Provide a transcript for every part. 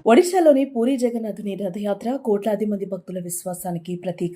ఒడిశాలోని పూరీ జగన్నాథుని రథయాత్ర కోట్లాది మంది భక్తుల విశ్వాసానికి ప్రతీక.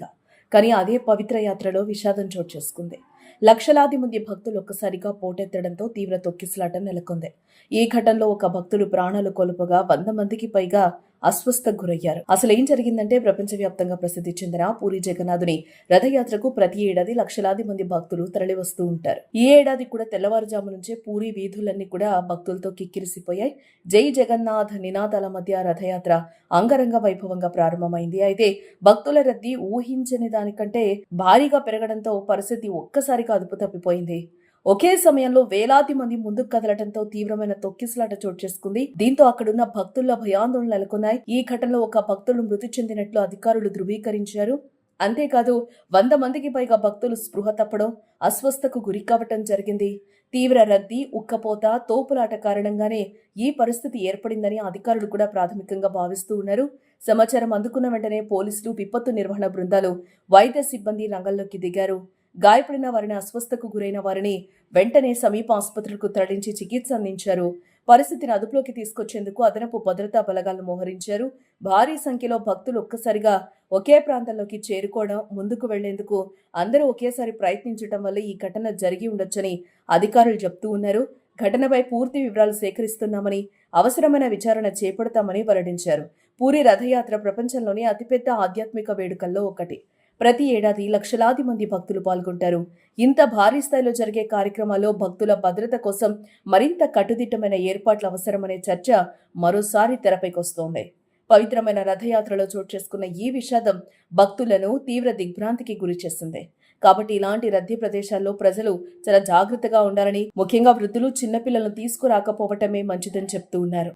కానీ అదే పవిత్ర యాత్రలో విషాదం చోటు చేసుకుంది. లక్షలాది మంది భక్తులు ఒక్కసారిగా పోటెత్తడంతో తీవ్ర తొక్కిసలాట నెలకొంది. ఈ ఘటనలో ఒక భక్తుడు ప్రాణాలు కోల్పోగా 100 మందికి పైగా అస్వస్థకు గురయ్యారు. అసలు ఏం జరిగిందంటే, ప్రపంచవ్యాప్తంగా ప్రసిద్ధి చెందిన పూరీ జగన్నాథుని రథయాత్రకు ప్రతి ఏడాది లక్షలాది మంది భక్తులు తరలివస్తూ ఉంటారు. ఈ ఏడాది కూడా తెల్లవారుజాము నుంచే పూరీ వీధులన్నీ కూడా భక్తులతో కిక్కిరిసిపోయాయి. జై జగన్నాథ్ నినాదాల మధ్య రథయాత్ర అంగరంగ వైభవంగా ప్రారంభమైంది. అయితే భక్తుల రద్దీ ఊహించని దానికంటే భారీగా పెరగడంతో పరిస్థితి ఒక్కసారిగా అదుపు తప్పిపోయింది. ఒకే సమయంలో వేలాది మంది ముందుకు కదలటంతో తీవ్రమైన తొక్కిసలాట చోటు చేసుకుంది. దీంతో అక్కడున్న భక్తుల్లో భయాందోళన నెలకొన్నాయి. ఈ ఘటనలో ఒక భక్తులు మృతి చెందినట్లు అధికారులు ధృవీకరించారు. అంతేకాదు 100 మందికి పైగా భక్తులు స్పృహ తప్పడం, అస్వస్థకు గురి కావటం జరిగింది. తీవ్ర రద్దీ, ఉక్కపోత, తోపులాట కారణంగానే ఈ పరిస్థితి ఏర్పడిందని అధికారులు కూడా ప్రాథమికంగా భావిస్తూ ఉన్నారు. సమాచారం అందుకున్న వెంటనే పోలీసులు, విపత్తు నిర్వహణ బృందాలు, వైద్య సిబ్బంది రంగంలోకి దిగారు. గాయపడిన వారిని, అస్వస్థకు గురైన వారిని వెంటనే సమీప ఆసుపత్రులకు తరలించి చికిత్స అందించారు. పరిస్థితిని అదుపులోకి తీసుకొచ్చేందుకు అదనపు భద్రతా బలగాలను మోహరించారు. భారీ సంఖ్యలో భక్తులు ఒక్కసారిగా ఒకే ప్రాంతంలోకి చేరుకోవడం, ముందుకు వెళ్లేందుకు అందరూ ఒకేసారి ప్రయత్నించడం వల్ల ఈ ఘటన జరిగి ఉండొచ్చని అధికారులు చెబుతూ ఉన్నారు. ఘటనపై పూర్తి వివరాలు సేకరిస్తున్నామని, అవసరమైన విచారణ చేపడతామని వెల్లడించారు. పూరీ రథయాత్ర ప్రపంచంలోని అతిపెద్ద ఆధ్యాత్మిక వేడుకల్లో ఒకటి. ప్రతి ఏడాది లక్షలాది మంది భక్తులు పాల్గొంటారు. ఇంత భారీ స్థాయిలో జరిగే కార్యక్రమాల్లో భక్తుల భద్రత కోసం మరింత కట్టుదిట్టమైన ఏర్పాట్లు అవసరమనే చర్చ మరోసారి తెరపైకొస్తోంది. పవిత్రమైన రథయాత్రలో చోటు చేసుకున్న ఈ విషాదం భక్తులను తీవ్ర దిగ్భ్రాంతికి గురి చేస్తుంది. కాబట్టి ఇలాంటి రద్దీ ప్రదేశాల్లో ప్రజలు చాలా జాగ్రత్తగా ఉండాలని, ముఖ్యంగా వృద్ధులు, చిన్నపిల్లలను తీసుకురాకపోవటమే మంచిదని చెప్తూ ఉన్నారు.